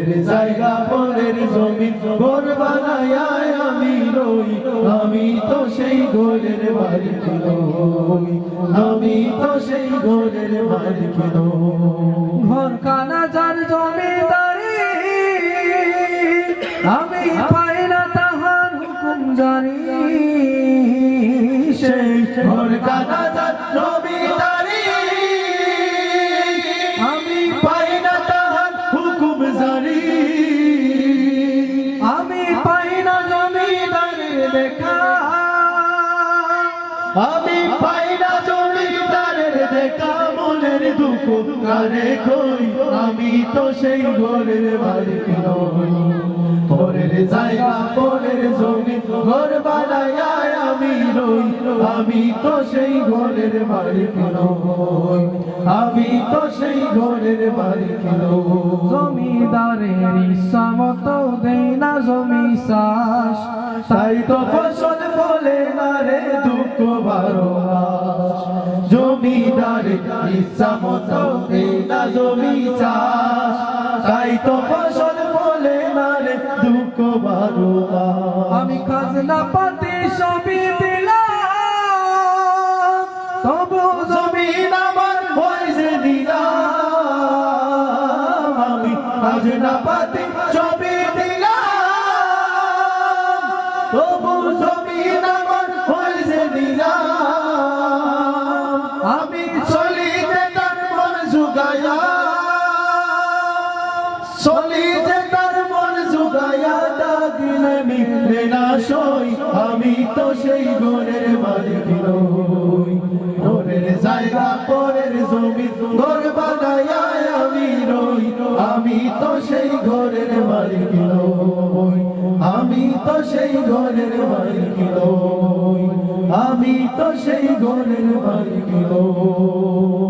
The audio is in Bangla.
পরের জায়গা পরের জমি ঘর বানায় আমি রই আমি তো সেই ঘরের মালিক নই আমি তো সেই ঘরের মালিক নই ঘর কানা যার জমিদারি আমি পাই না তাহার হুকুম জানি সেই ঘর কানা যার জমিদারি আমি পাই না তাহার হুকুম জানি আমি পাই না জমিদারের দেখা আমি পাই না জমিদারের দেখা মনের দুঃখ কারে কই আমি তো সেই ঘরের মালিক নই পরের জায়গা পরের জমি ঘর বানায় আমি রই আমি তো সেই ঘরের মালিক নই আমি তো সেই ঘরের মালিক নই জমিদারের ইচ্ছা মতো দেই না জমি চাষ তাই তো ফসল ফলে না রে দুঃখ বারো মাস জমিদারের ইচ্ছা মতো দেই না জমি চাষ তাই তো ফসল ফলে না রে দুঃখ বারো মাস আমি খাজনা পাতি সবই দিলাম তবু জমিন আমার হয়েছে দিলাম আমি খাজনা পাতি সবই দিলাম তবু জমিন আমার হয়েছে দিলাম আমি চলিতে তার মন জুগায়া চলিতে তার মন জুগায়া ডাকিলে মিলে না সই আমি তো সেই ঘরের মালিক নই ঘরের জায়গা পরের জমি ঘর বানায় আমি রই আমি তো সেই ঘরের মালিক নই আমি তো সেই ঘরের মালিক নই আমি তো সেই ঘরের মালিক নই